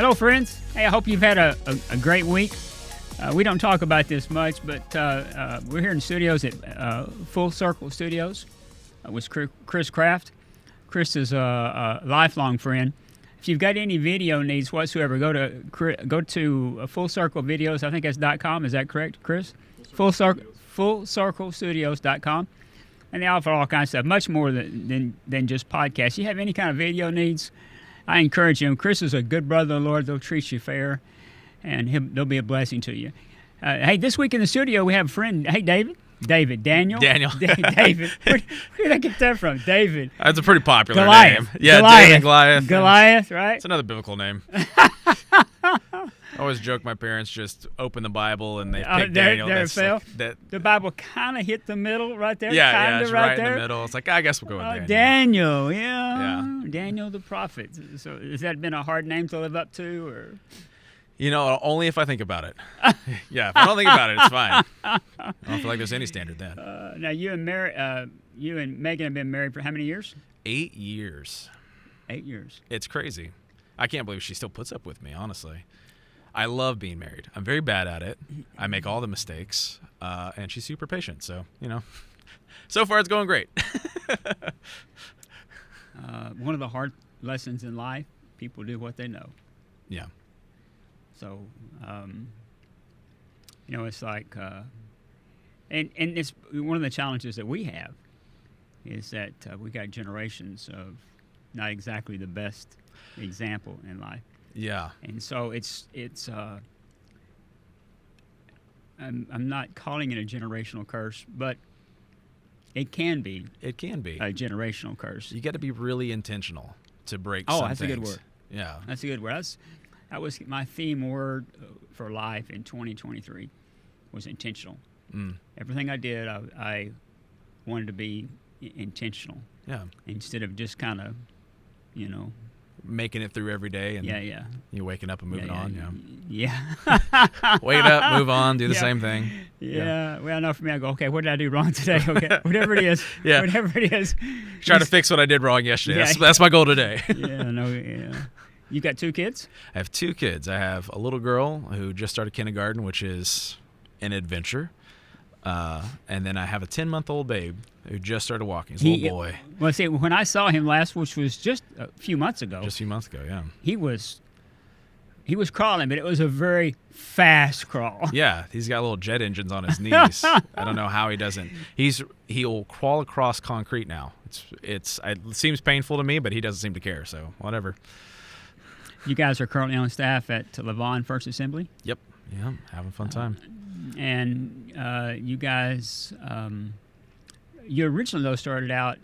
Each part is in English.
Hello, friends. Hey, I hope you've had a great week. We don't talk about this much, but we're here in studios at Full Circle Studios with Chris Kraft. Chris is a lifelong friend. If you've got any video needs whatsoever, go to Full Circle Videos. I think that's .com. Is that correct, Chris? FullCircleStudios.com. And they offer all kinds of stuff, much more than just podcasts. You have any kind of video needs, I encourage you. Chris is a good brother of the Lord. They'll treat you fair, and they'll be a blessing to you. Hey, this week in the studio, we have a friend. Hey, Daniel. David. Where did I get that from? David. That's a pretty popular Goliath. name. Yeah, Goliath. David Goliath. Goliath, right? It's another biblical name. I always joke my parents just open the Bible and they pick Daniel. There it fell. Like, the Bible kind of hit the middle right there. Yeah, it's right there. in the middle. It's like, I guess we'll go with Daniel. Daniel, yeah. Daniel the prophet. So has that been a hard name to live up to, or? You know, only if I think about it. Yeah, if I don't think about it, it's fine. I don't feel like there's any standard then. Now, you and Megan have been married for how many years? 8 years. 8 years. It's crazy. I can't believe she still puts up with me, honestly. I love being married. I'm very bad at it. I make all the mistakes, and she's super patient. So, so far it's going great. One of the hard lessons in life, people do what they know. Yeah. So, it's like, and it's one of the challenges that we have is that we got generations of not exactly the best example in life. Yeah. And so it's I'm not calling it a generational curse, but it can be. It can be a generational curse. You got to be really intentional to break some that's things. A good word. Yeah. That's a good word. That was my theme word for life in 2023 was intentional. Everything I did, I wanted to be intentional. Yeah. Instead of just kind of, making it through every day and you waking up and moving on. Yeah. Wake up, move on, do the same thing. Yeah. Well, I know for me, I go, okay, what did I do wrong today? Okay, whatever it is. Whatever it is. Try to fix what I did wrong yesterday. That's my goal today. You got 2 kids? I have 2 kids. I have a little girl who just started kindergarten, which is an adventure. And then I have a 10-month-old babe who just started walking. He's a little boy. Well, see, when I saw him last, which was just a few months ago. Just a few months ago, yeah. He was crawling, but it was a very fast crawl. Yeah, he's got little jet engines on his knees. I don't know how he doesn't. He'll crawl across concrete now. It seems painful to me, but he doesn't seem to care, so whatever. You guys are currently on staff at Levon First Assembly? Yep. Yeah, having a fun time. And you guys, you originally, though, started out,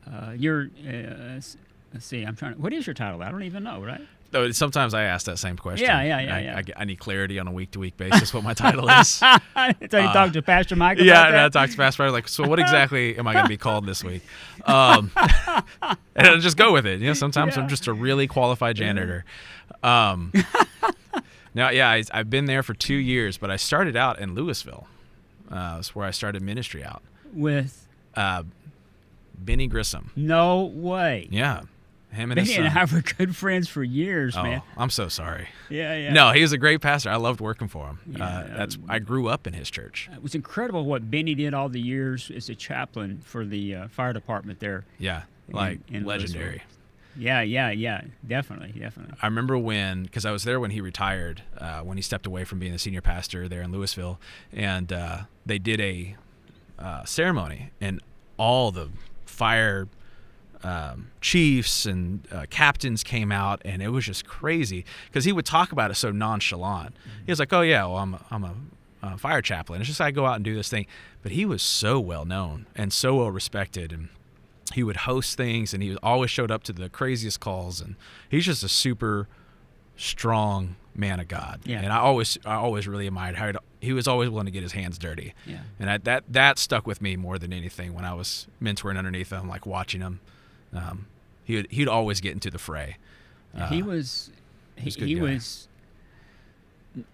let's see, what is your title? I don't even know, right? Oh, sometimes I ask that same question. Yeah. I need clarity on a week-to-week basis what my title is. So you talk to Pastor Mike about that? Yeah, I talk to Pastor Mike, like, so what exactly am I going to be called this week? And I'll just go with it. Sometimes I'm just a really qualified janitor. Now, I've been there for 2 years, but I started out in Louisville. That's where I started ministry out. With? Benny Grissom. No way. Yeah. Him and his son. Benny and I were good friends for years, man. I'm so sorry. Yeah. No, he was a great pastor. I loved working for him. Yeah, I grew up in his church. It was incredible what Benny did all the years as a chaplain for the fire department there. Yeah, in legendary. Yeah, definitely. I remember because I was there when he retired, when he stepped away from being the senior pastor there in Louisville, and they did a ceremony, and all the fire chiefs and captains came out, and it was just crazy because he would talk about it so nonchalant. He was like, "Oh yeah, well I'm a fire chaplain. It's just I go out and do this thing," but he was so well known and so well respected, and he would host things, and he always showed up to the craziest calls, and he's just a super strong man of God. Yeah. And I always really admired how he was always willing to get his hands dirty. Yeah. And that stuck with me more than anything when I was mentoring underneath him, like watching him. He'd always get into the fray. He was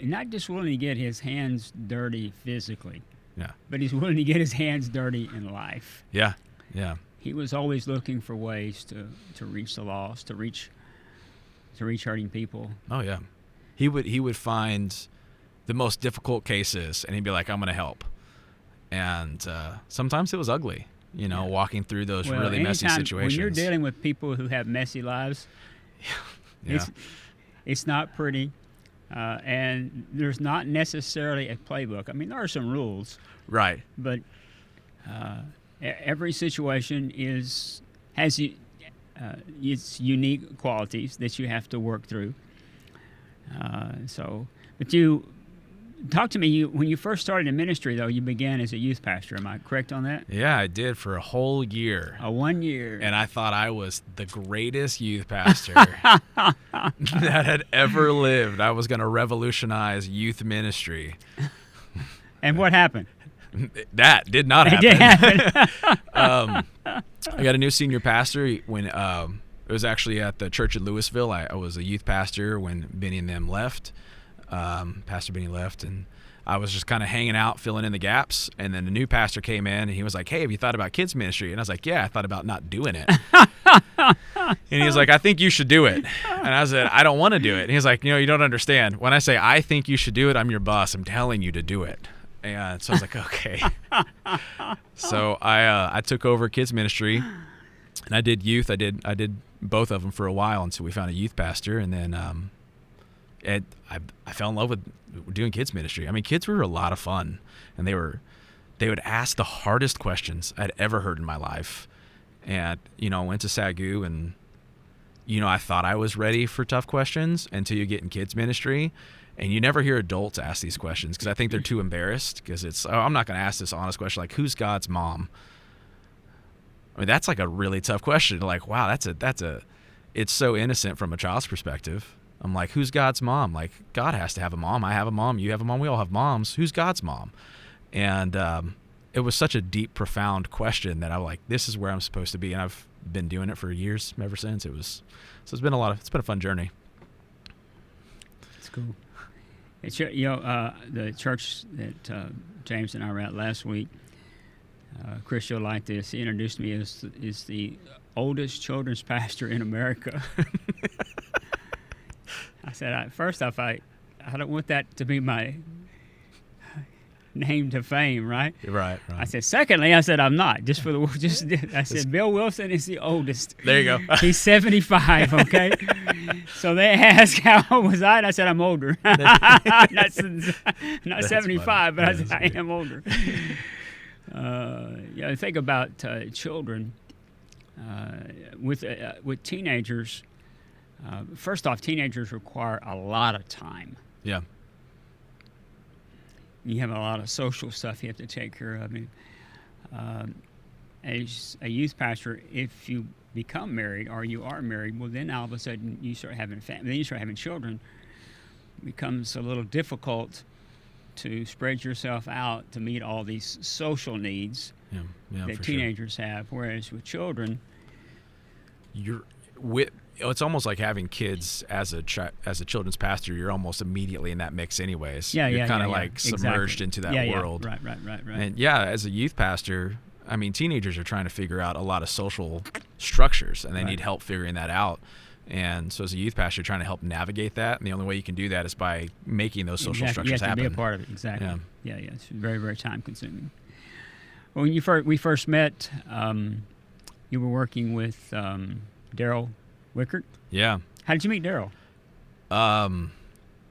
not just willing to get his hands dirty physically. Yeah. But he's willing to get his hands dirty in life. Yeah. He was always looking for ways to reach the lost, to reach hurting people. Oh yeah. He would find the most difficult cases, and he'd be like, "I'm going to help." And sometimes it was ugly, walking through those really messy situations. When you're dealing with people who have messy lives, it's not pretty, and there's not necessarily a playbook. I mean, there are some rules, right? But every situation has its unique qualities that you have to work through. But you talk to me. When you first started in ministry, though, you began as a youth pastor. Am I correct on that? Yeah, I did for a whole year. 1 year. And I thought I was the greatest youth pastor that had ever lived. I was going to revolutionize youth ministry. And what happened? That did not happen. It did happen. I got a new senior pastor when it was actually at the church in Louisville. I was a youth pastor when Benny and them left. Pastor Benny left, and I was just kind of hanging out, filling in the gaps. And then the new pastor came in, and he was like, "Hey, have you thought about kids ministry?" And I was like, "Yeah, I thought about not doing it." And he was like, "I think you should do it." And I said, "I don't want to do it." And he's like, "You don't understand. When I say I think you should do it, I'm your boss. I'm telling you to do it." And so I was like, "Okay." So I took over kids ministry, and I did youth. I did both of them for a while until we found a youth pastor, and then I fell in love with doing kids ministry. I mean, kids were a lot of fun, and they would ask the hardest questions I'd ever heard in my life. And I went to SAGU, and I thought I was ready for tough questions until you get in kids ministry. And you never hear adults ask these questions because I think they're too embarrassed, because it's, I'm not going to ask this honest question like, who's God's mom? I mean, that's like a really tough question. Like, wow, it's so innocent from a child's perspective. I'm like, who's God's mom? Like, God has to have a mom. I have a mom. You have a mom. We all have moms. Who's God's mom? And it was such a deep, profound question that I'm like, this is where I'm supposed to be. And I've been doing it for years ever since. It's been a fun journey. It's cool. It's the church that James and I were at last week. Chris, you'll like this. He introduced me as the oldest children's pastor in America. I said, first off, I don't want that to be my name to fame, right? Right. I said, secondly, I'm not. I said, Bill Wilson is the oldest. There you go. He's 75, okay? So they asked how old was I, and I said, I'm older. not 75, funny. but I said, I am older. Think about children with teenagers. First off, teenagers require a lot of time. Yeah. You have a lot of social stuff you have to take care of. As a youth pastor, if you become married or you are married, well, then all of a sudden you start having family. Then you start having children. It becomes a little difficult to spread yourself out to meet all these social needs that teenagers have. Whereas with children, it's almost like having kids as a children's pastor. You're almost immediately in that mix anyways. You're kind of like submerged into that world. Right. And as a youth pastor, I mean, teenagers are trying to figure out a lot of social structures, and they need help figuring that out. And so as a youth pastor, you're trying to help navigate that, and the only way you can do that is by making those social structures happen. You have to be a part of it, exactly. Yeah. It's very, very time-consuming. When we first met, you were working with Daryl, Wicker? Yeah. How did you meet Daryl?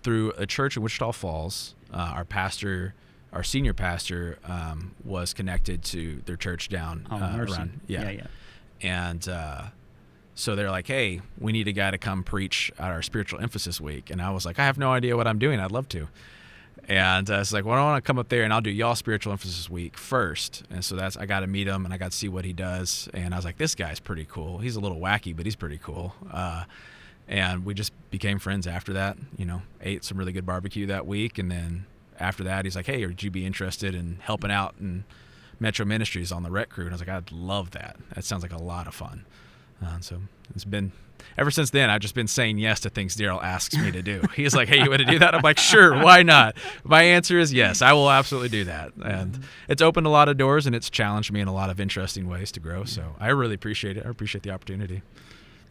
Through a church in Wichita Falls. Our senior pastor, was connected to their church down around. Yeah. And so they're like, "Hey, we need a guy to come preach at our spiritual emphasis week." And I was like, "I have no idea what I'm doing. I'd love to." And it's like, "Well, I want to come up there and I'll do y'all spiritual emphasis week first." And so I got to meet him and I got to see what he does. And I was like, this guy's pretty cool. He's a little wacky, but he's pretty cool. And we just became friends after that, ate some really good barbecue that week. And then after that, he's like, "Hey, would you be interested in helping out in Metro Ministries on the rec crew?" And I was like, "I'd love that. That sounds like a lot of fun." So it's been, ever since then, I've just been saying yes to things Daryl asks me to do. He's like, "Hey, you want to do that?" I'm like, "Sure, why not?" My answer is yes, I will absolutely do that. And it's opened a lot of doors, and it's challenged me in a lot of interesting ways to grow. So I really appreciate it. I appreciate the opportunity.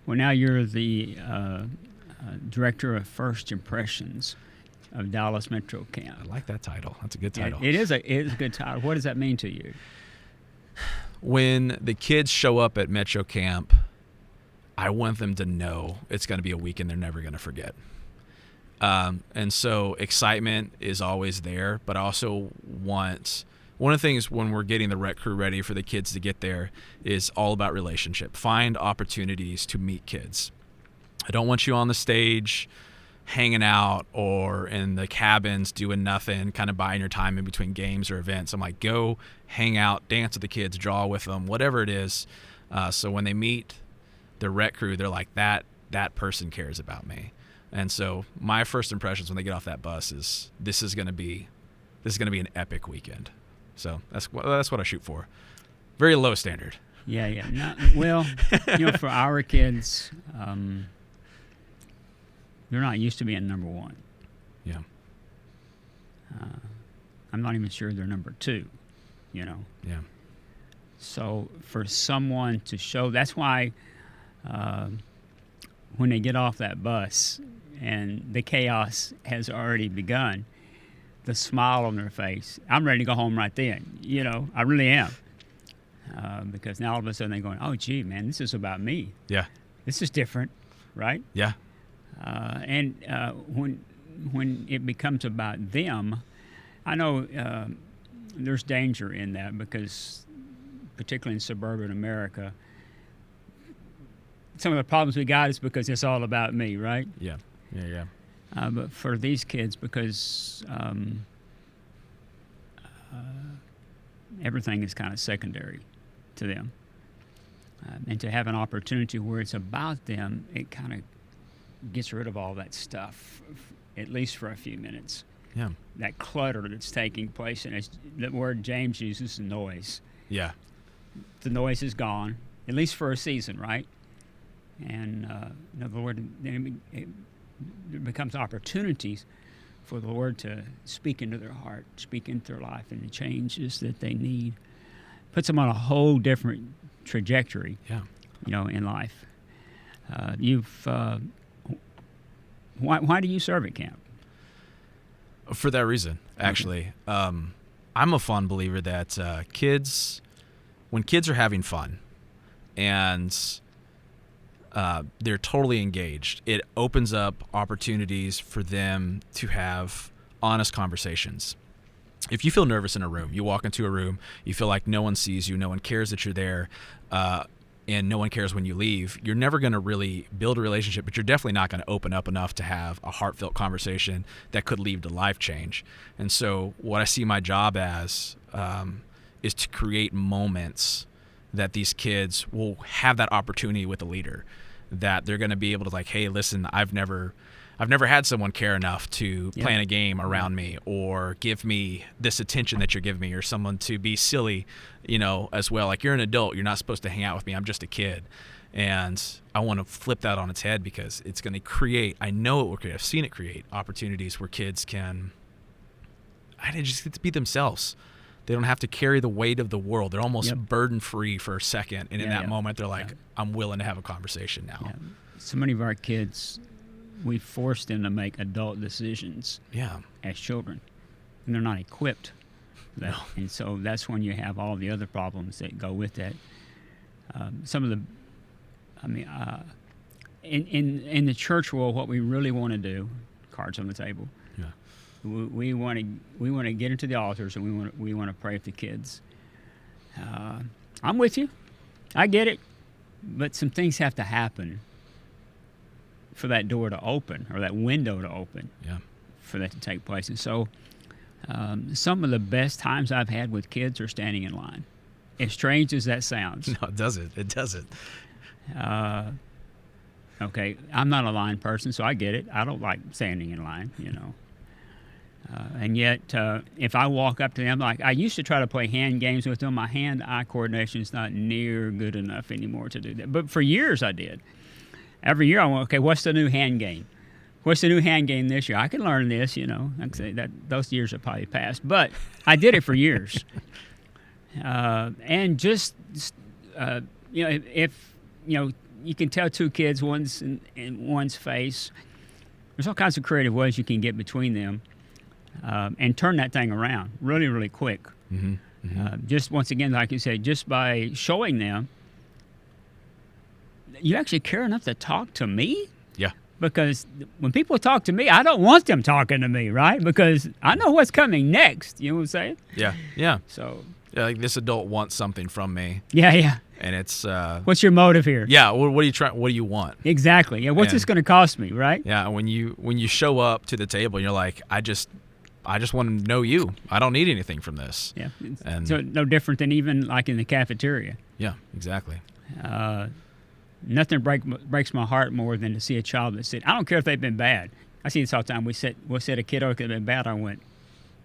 Well, now you're the Director of First Impressions of Dallas Metro Camp. I like that title. That's a good title. It is a good title. What does that mean to you? When the kids show up at Metro Camp, I want them to know it's going to be a weekend they're never going to forget. And so excitement is always there, but I also want, one of the things when we're getting the rec crew ready for the kids to get there is all about relationship. Find opportunities to meet kids. I don't want you on the stage hanging out or in the cabins doing nothing, kind of buying your time in between games or events. I'm like, go hang out, dance with the kids, draw with them, whatever it is. So when they meet the rec crew, they're like, that person cares about me. And so my first impressions when they get off that bus is this is going to be an epic weekend. So that's what I shoot for. Very low standard. Yeah. Well, for our kids, they're not used to being number one. Yeah. I'm not even sure they're number two. Yeah. So for someone to show, that's why when they get off that bus and the chaos has already begun, the smile on their face, I'm ready to go home right then. I really am. Because now all of a sudden they're going, oh, gee, man, this is about me. Yeah. This is different, right? Yeah. And when it becomes about them, I know there's danger in that because, particularly in suburban America, some of the problems we got is because it's all about me, right? Yeah. But for these kids, because everything is kind of secondary to them, and to have an opportunity where it's about them, it kind of gets rid of all that stuff, at least for a few minutes. Yeah. That clutter that's taking place, and the word James uses, noise. Yeah. The noise is gone, at least for a season, right? And in other words, it becomes opportunities for the Lord to speak into their heart, speak into their life, and the changes that they need. Puts them on a whole different trajectory, in life. Why do you serve at camp? For that reason, actually. Okay. I'm a fond believer that when kids are having fun and they're totally engaged, it opens up opportunities for them to have honest conversations. If you feel nervous in a room, you walk into a room, you feel like no one sees you, no one cares that you're there, and no one cares when you leave, you're never going to really build a relationship, but you're definitely not going to open up enough to have a heartfelt conversation that could lead to life change. And so what I see my job as is to create moments that these kids will have that opportunity with the leader, that they're going to be able to hey, listen, I've never had someone care enough to plan a game around me or give me this attention that you're giving me, or someone to be silly, as well. Like, you're an adult, you're not supposed to hang out with me, I'm just a kid. And I want to flip that on its head because it's going to create, I know it will create, I've seen it create opportunities where kids can just get to be themselves. They don't have to carry the weight of the world. They're almost burden-free for a second. And in that moment, they're like, I'm willing to have a conversation now. Yeah. So many of our kids, we force them to make adult decisions as children, and they're not equipped for that. No. And so that's when you have all the other problems that go with that. In the church world, what we really want to do, cards on the table, we want to get into the altars, and we want to pray for the kids. I'm with you, I get it, but some things have to happen for that door to open, or that window to open, for that to take place. And so some of the best times I've had with kids are standing in line, as strange as that sounds. No, it doesn't. Okay, I'm not a line person, so I get it. I don't like standing in line, and yet if I walk up to them, like I used to try to play hand games with them, my hand-eye coordination is not near good enough anymore to do that. But for years I did. Every year I went, okay, what's the new hand game? What's the new hand game this year? I can learn this, I can say that those years have probably passed. But I did it for years. And just, if you can tell two kids, one's in one's face, there's all kinds of creative ways you can get between them and turn that thing around really, really quick. Mm-hmm. Mm-hmm. Just once again, like you said, just by showing them, you actually care enough to talk to me? Yeah. Because when people talk to me, I don't want them talking to me, right? Because I know what's coming next. You know what I'm saying? Yeah. Yeah. So. Yeah, like this adult wants something from me. Yeah, yeah. And it's what's your motive here? Yeah, what are you trying? What do you want? Exactly. Yeah, what's this going to cost me, right? Yeah, when you show up to the table, you're like, I just want to know you. I don't need anything from this. Yeah. And so no different than even like in the cafeteria. Yeah, exactly. Nothing breaks my heart more than to see a child that said, I don't care if they've been bad. I see this all the time. We'll set a kiddo that could have been bad. I went,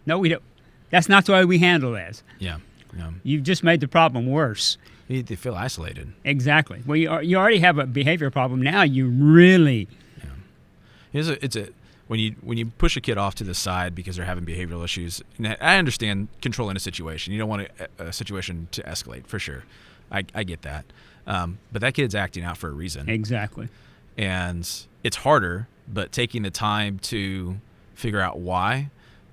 no, we don't. That's not the way we handle this. Yeah. Yeah. You've just made the problem worse. You feel isolated. Exactly. Well, you already have a behavior problem. Now you really. Yeah. When you push a kid off to the side because they're having behavioral issues. And I understand controlling a situation. You don't want a situation to escalate for sure. I get that. But that kid's acting out for a reason. Exactly. And it's harder, but taking the time to figure out why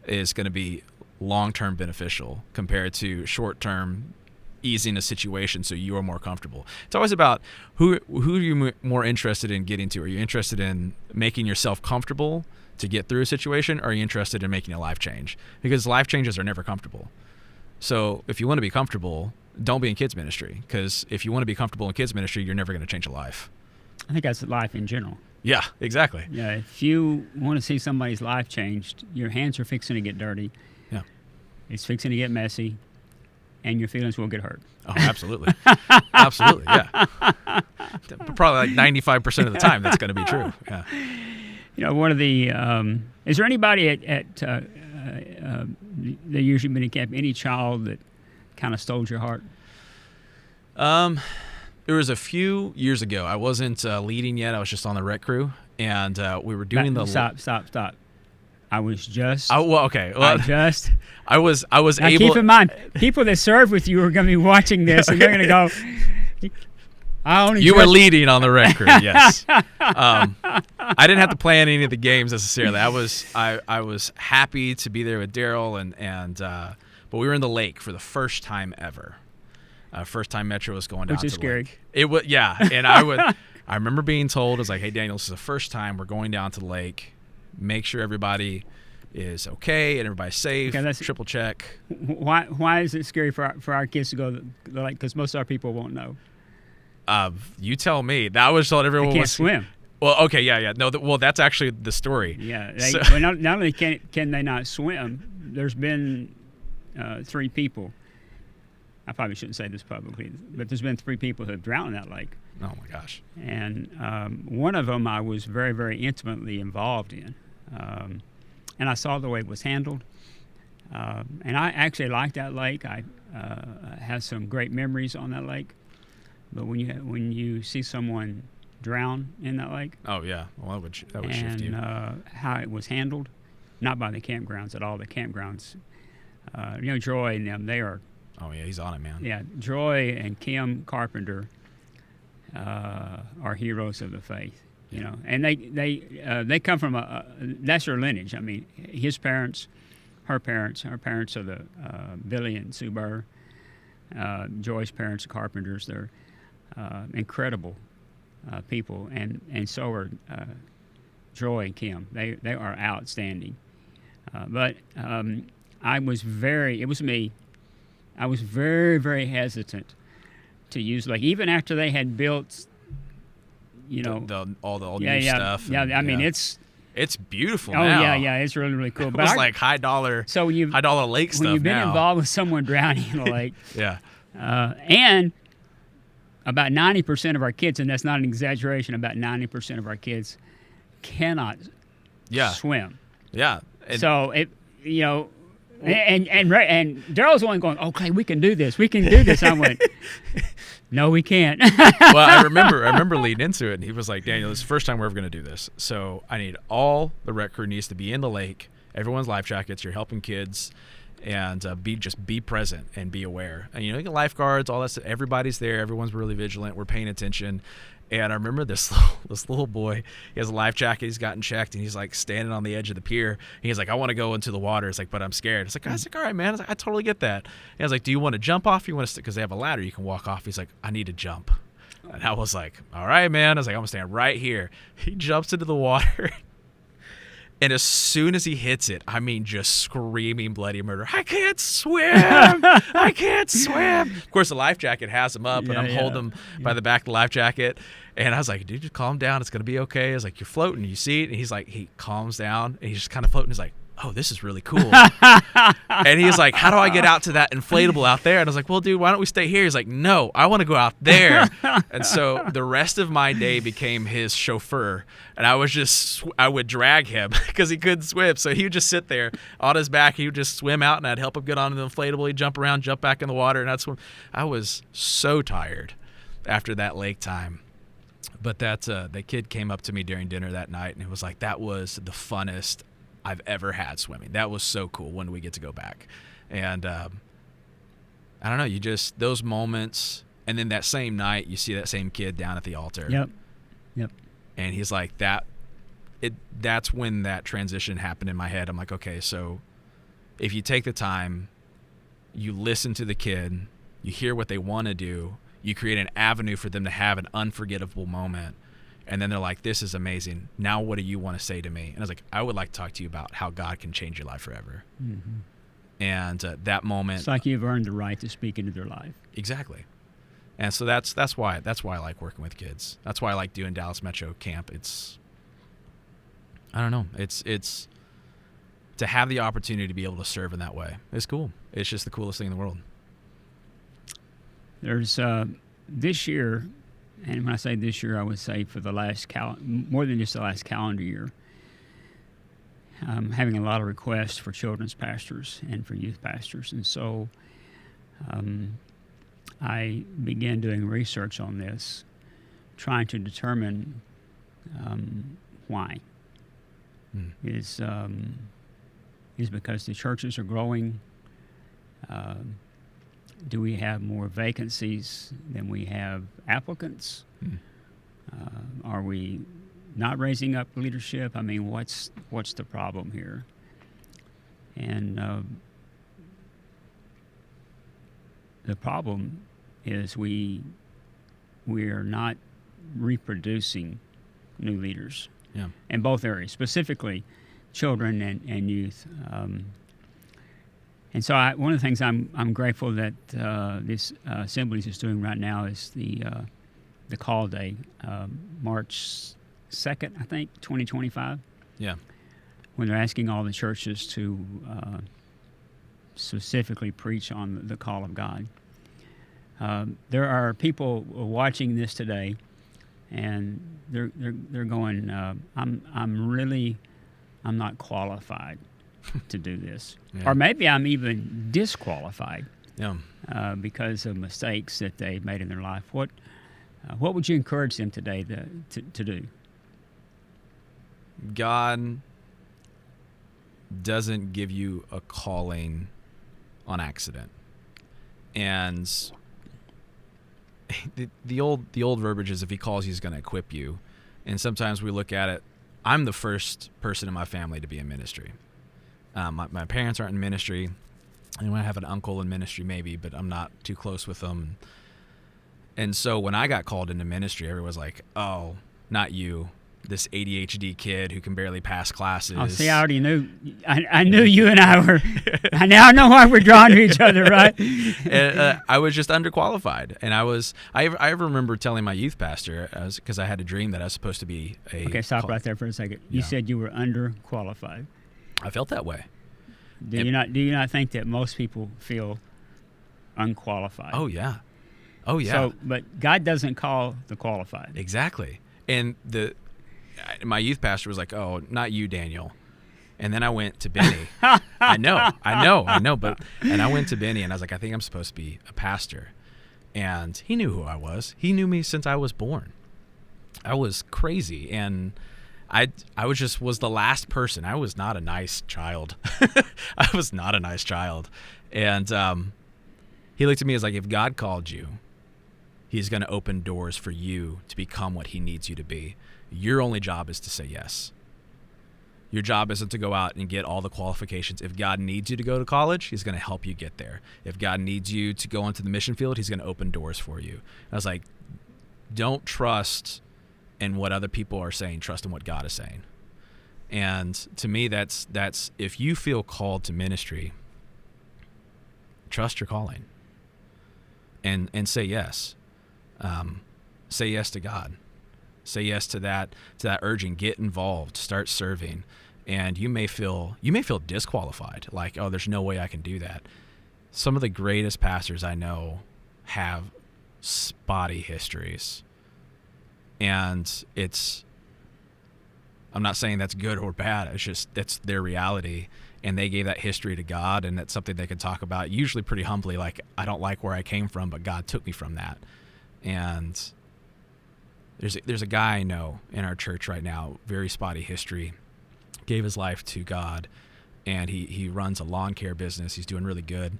is going to be long-term beneficial compared to short-term easing a situation so you are more comfortable. It's always about who are you more interested in getting to? Are you interested in making yourself comfortable to get through a situation, or are you interested in making a life change? Because life changes are never comfortable. So if you want to be comfortable, don't be in kids ministry, because if you want to be comfortable in kids ministry, you're never going to change a life. I think that's life in general. Yeah, exactly. Yeah, if you want to see somebody's life changed, your hands are fixing to get dirty. Yeah. It's fixing to get messy, and your feelings will get hurt. Oh, absolutely. Absolutely, yeah. Probably like 95% of the time that's going to be true. Yeah. You know, one of the is there anybody at the usually mini camp, any child that kind of stole your heart? There was a few years ago. I wasn't leading yet. I was just on the rec crew, and we were doing Stop. I was just. Oh, well, okay. Well, I was now able. Keep in mind, people that serve with you are going to be watching this, and they're going to go. You were leading on the rec crew, yes. I didn't have to plan any of the games necessarily. I was happy to be there with Daryl, but we were in the lake for the first time ever. First time Metro was going down to the scary. lake. It was, yeah, and I remember being told, I was like, hey, Daniel, this is the first time we're going down to the lake. Make sure everybody is okay and everybody's safe. Okay, triple check. Why is it scary for our kids to go to the lake? Because most of our people won't know. You tell me. That was told everyone they can't swim. Well, okay, yeah. No, well, that's actually the story. Yeah. Not only can they not swim, there's been 3 people. I probably shouldn't say this publicly, but there's been 3 people who have drowned in that lake. Oh my gosh. And one of them I was very, very intimately involved in. And I saw the way it was handled. And I actually like that lake. I have some great memories on that lake. But when you see someone drown in that lake. Oh, yeah. Well, that would shift you. And how it was handled, not by the campgrounds at all. The campgrounds, Joy and them, they are. Oh, yeah, he's on it, man. Yeah, Joy and Kim Carpenter are heroes of the faith. You know, and they come from that's their lineage. I mean, his parents, her parents are the Billy and Sue Burr. Joy's parents are carpenters. They're incredible people, and so are Joy and Kim. They are outstanding. But I was very very hesitant to use, like, even after they had built. All the new stuff. Yeah, I mean, it's beautiful now. Oh, yeah, it's really, really cool. But it's like high dollar lake stuff when you've been involved with someone drowning in a lake. Yeah. And about 90% of our kids, and that's not an exaggeration, about 90% of our kids cannot swim. Yeah. And Daryl's the one going, okay, we can do this. I went, no, we can't. Well, I remember leading into it, and he was like, Daniel, this is the first time we're ever going to do this. So I need all the rec crew needs to be in the lake. Everyone's life jackets. You're helping kids, and be present and be aware. And you get lifeguards, all that stuff. Everybody's there. Everyone's really vigilant. We're paying attention. And I remember this little boy, he has a life jacket, he's gotten checked, and he's like standing on the edge of the pier. And he's like, I want to go into the water. It's like, but I'm scared. It's like, I was like, all right, man. I was like, I totally get that. And I was like, do you want to jump off? Or you want to, because they have a ladder, you can walk off. He's like, I need to jump. And I was like, all right, man. I was like, I'm going to stand right here. He jumps into the water. And as soon as he hits it, I mean, just screaming bloody murder. I can't swim. I can't swim. Of course, the life jacket has him up, and I'm holding him by the back of the life jacket. And I was like, dude, just calm down. It's going to be okay. I was like, you're floating. You see it? And he's like, he calms down, and he's just kind of floating. He's like, oh, this is really cool. And he's like, how do I get out to that inflatable out there? And I was like, well, dude, why don't we stay here? He's like, no, I want to go out there. And so the rest of my day became his chauffeur. And I would drag him because he couldn't swim. So he would just sit there on his back. He would just swim out, and I'd help him get on the inflatable. He'd jump around, jump back in the water, and I'd swim. I was so tired after that lake time. But the kid came up to me during dinner that night, and it was like, that was the funnest I've ever had swimming. That was so cool. When do we get to go back? And I don't know, you just, those moments, and then that same night you see that same kid down at the altar. Yep. And he's like, that's when that transition happened in my head. I'm like, okay, so if you take the time, you listen to the kid, you hear what they want to do, you create an avenue for them to have an unforgettable moment. And then they're like, this is amazing. Now what do you want to say to me? And I was like, I would like to talk to you about how God can change your life forever. Mm-hmm. And that moment. It's like you've earned the right to speak into their life. Exactly. And so that's why I like working with kids. That's why I like doing Dallas Metro Camp. I don't know. It's to have the opportunity to be able to serve in that way. It's cool. It's just the coolest thing in the world. There's this year, and when I say this year, I would say for the last more than just the last calendar year, having a lot of requests for children's pastors and for youth pastors. And so I began doing research on this, trying to determine why. Is because the churches are growing? Do we have more vacancies than we have applicants? Are we not raising up leadership? I mean, what's the problem here? And the problem is we are not reproducing new leaders in both areas, specifically children and youth. And so one of the things I'm grateful that this Assemblies is doing right now is the call day, March 2nd, I think, 2025. Yeah. When they're asking all the churches to specifically preach on the call of God. There are people watching this today, and they're going, I'm not qualified to do this. Yeah. Or maybe I'm even disqualified because of mistakes that they've made in their life. What would you encourage them today to do? God doesn't give you a calling on accident. And the old verbiage is if he calls you, he's going to equip you. And sometimes we look at it, I'm the first person in my family to be in ministry. My parents aren't in ministry. I might have an uncle in ministry maybe, but I'm not too close with them. And so when I got called into ministry, everyone's like, oh, not you, this ADHD kid who can barely pass classes. Oh, see, I already knew. I knew you and I were. Now I know why we're drawn to each other, right? And, I was just underqualified, and I remember telling my youth pastor, because I had a dream that I was supposed to be a. Okay, stop right there for a second. You said you were underqualified. I felt that way. Do you not think that most people feel unqualified? Oh yeah. So, but God doesn't call the qualified. Exactly. And my youth pastor was like, "Oh, not you, Daniel." And then I went to Benny. I know. But I went to Benny, and I was like, "I think I'm supposed to be a pastor." And he knew who I was. He knew me since I was born. I was crazy, and I was the last person. I was not a nice child. I was not a nice child. And he looked at me as like, if God called you, He's going to open doors for you to become what he needs you to be. Your only job is to say yes. Your job isn't to go out and get all the qualifications. If God needs you to go to college, he's going to help you get there. If God needs you to go into the mission field, he's going to open doors for you. I was like, don't trust in what other people are saying. Trust in what God is saying. And to me, that's if you feel called to ministry, trust your calling and say yes. Say yes to God. Say yes to that urging. Get involved. Start serving. And you may feel disqualified. Like, oh, there's no way I can do that. Some of the greatest pastors I know have spotty histories. And I'm not saying that's good or bad. It's just that's their reality. And they gave that history to God, and that's something they can talk about, usually pretty humbly, like, I don't like where I came from, but God took me from that. And there's a guy I know in our church right now, very spotty history, gave his life to God, and he runs a lawn care business. He's doing really good.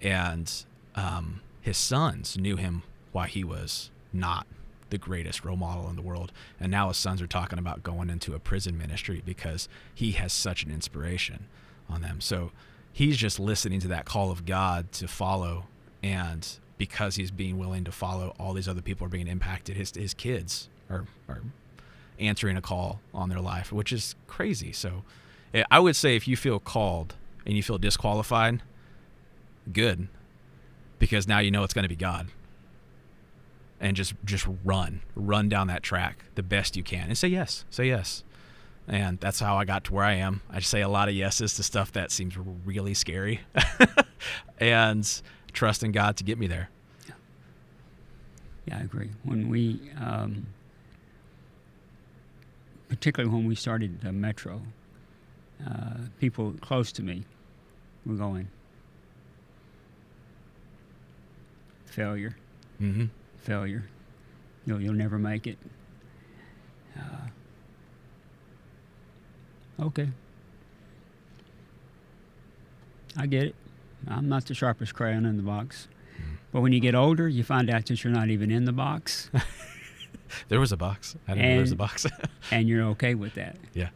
And his sons knew him while he was not the greatest role model in the world. And now his sons are talking about going into a prison ministry because he has such an inspiration on them. So he's just listening to that call of God to follow, and because he's being willing to follow, all these other people are being impacted. His kids are answering a call on their life, which is crazy. So I would say if you feel called and you feel disqualified, good, because now you know it's going to be God. And just run down that track the best you can and say yes. And that's how I got to where I am. I say a lot of yeses to stuff that seems really scary and trust in God to get me there. Yeah, I agree. When we, particularly when we started Metro, people close to me were going, failure. Mm-hmm. Failure. You'll never make it. Okay. I get it. I'm not the sharpest crayon in the box. But when you get older, you find out that you're not even in the box. There was a box. I didn't know there was a box. And you're okay with that. Yeah.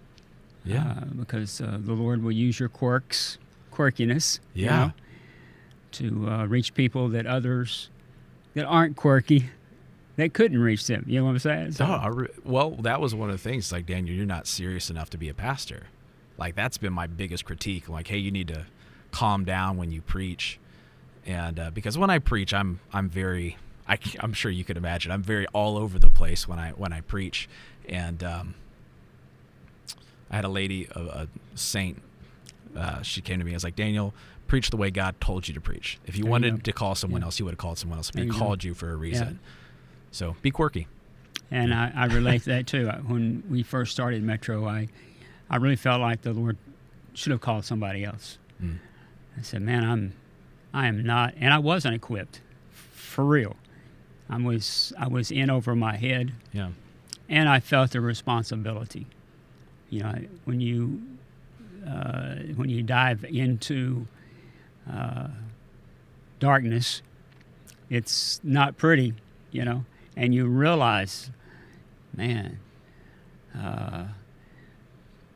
Because the Lord will use your quirkiness, yeah, to reach people that others that aren't quirky, they couldn't reach them. You know what I'm saying? So, well, that was one of the things. Like, Daniel, you're not serious enough to be a pastor. Like, that's been my biggest critique. Like, hey, you need to calm down when you preach. And because when I preach, I'm very, I'm sure you could imagine, I'm very all over the place when I preach. And I had a lady, a saint. She came to me and was like, Daniel, preach the way God told you to preach. If you wanted to call someone else, he would have called someone else. But he called you for a reason. Yeah. So be quirky. And I relate to that too. When we first started Metro, I really felt like the Lord should have called somebody else. I said, man, I am not, and I wasn't equipped, for real. I was in over my head. Yeah. And I felt the responsibility. You know, when you dive into darkness, it's not pretty, you know, and you realize, man,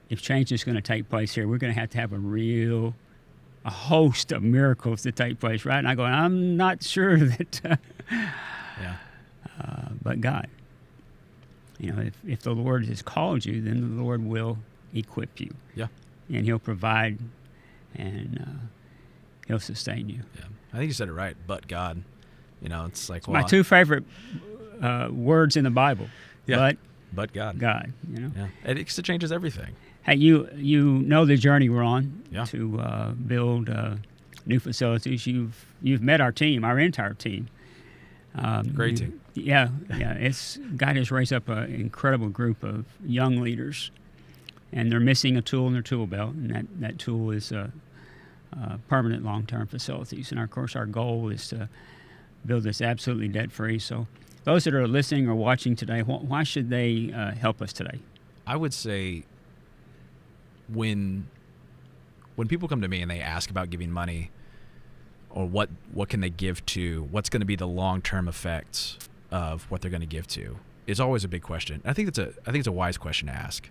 if change is going to take place here, we're going to have a host of miracles to take place, right? And I go, I'm not sure that, but God, you know, if the Lord has called you, then the Lord will equip you. Yeah. And he'll provide, and he'll sustain you. Yeah, I think you said it right. But God, you know, it's like my two favorite words in the Bible. Yeah. But God. God. You know. Yeah. It changes everything. Hey, you know the journey we're on to build new facilities. You've met our team, our entire team. Great team. Yeah. It's God has raised up an incredible group of young leaders. And they're missing a tool in their tool belt, and that tool is permanent long-term facilities. And, of course, our goal is to build this absolutely debt-free. So those that are listening or watching today, why should they help us today? I would say when people come to me and they ask about giving money or what can they give to, what's going to be the long-term effects of what they're going to give to is always a big question. I think it's a wise question to ask.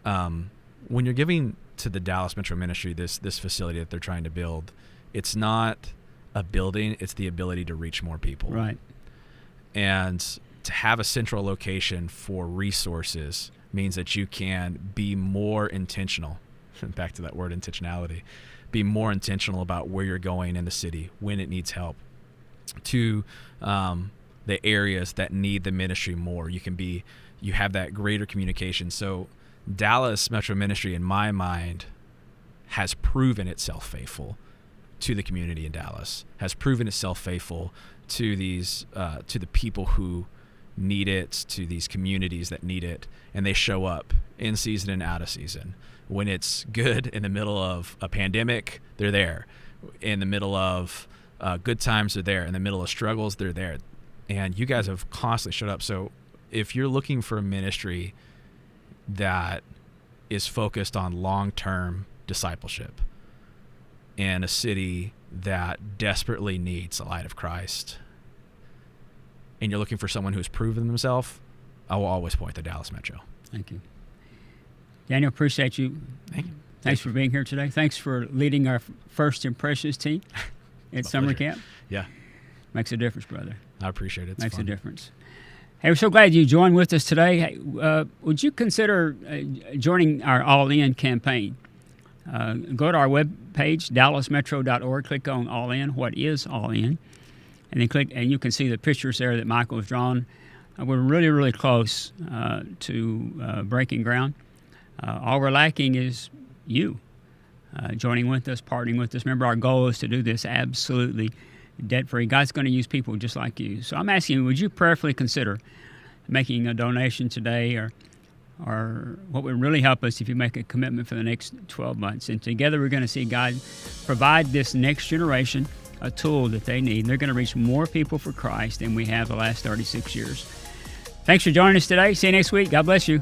When you're giving to the Dallas Metro Ministry, this facility that they're trying to build, it's not a building, it's the ability to reach more people. Right. And to have a central location for resources means that you can be more intentional. Back to that word, intentionality. Be more intentional about where you're going in the city, when it needs help, to the areas that need the ministry more. You have that greater communication. So Dallas Metro Ministry, in my mind, has proven itself faithful to the community in Dallas, has proven itself faithful to these to the people who need it, to these communities that need it, and they show up in season and out of season. When it's good in the middle of a pandemic, they're there. In the middle of good times, they're there. In the middle of struggles, they're there. And you guys have constantly showed up. So if you're looking for a ministry that is focused on long-term discipleship in a city that desperately needs the light of Christ, and you're looking for someone who's proven themselves, I will always point to Dallas Metro. Thank you. Daniel, appreciate you. Thank you. Thanks for being here today. Thanks for leading our First Impressions team at summer camp. Yeah. Makes a difference, brother. I appreciate it. It's Makes fun. a difference. Hey, we're so glad you joined with us today. Hey, would you consider joining our All In campaign? Go to our webpage, dallasmetro.org, click on All In, what is All In, and then click, and you can see the pictures there that Michael has drawn. We're really, really close to breaking ground. All we're lacking is you joining with us, partnering with us. Remember, our goal is to do this absolutely debt-free. God's going to use people just like you. So I'm asking you, would you prayerfully consider making a donation today, or what would really help us if you make a commitment for the next 12 months? And together we're going to see God provide this next generation a tool that they need. And they're going to reach more people for Christ than we have the last 36 years. Thanks for joining us today. See you next week. God bless you.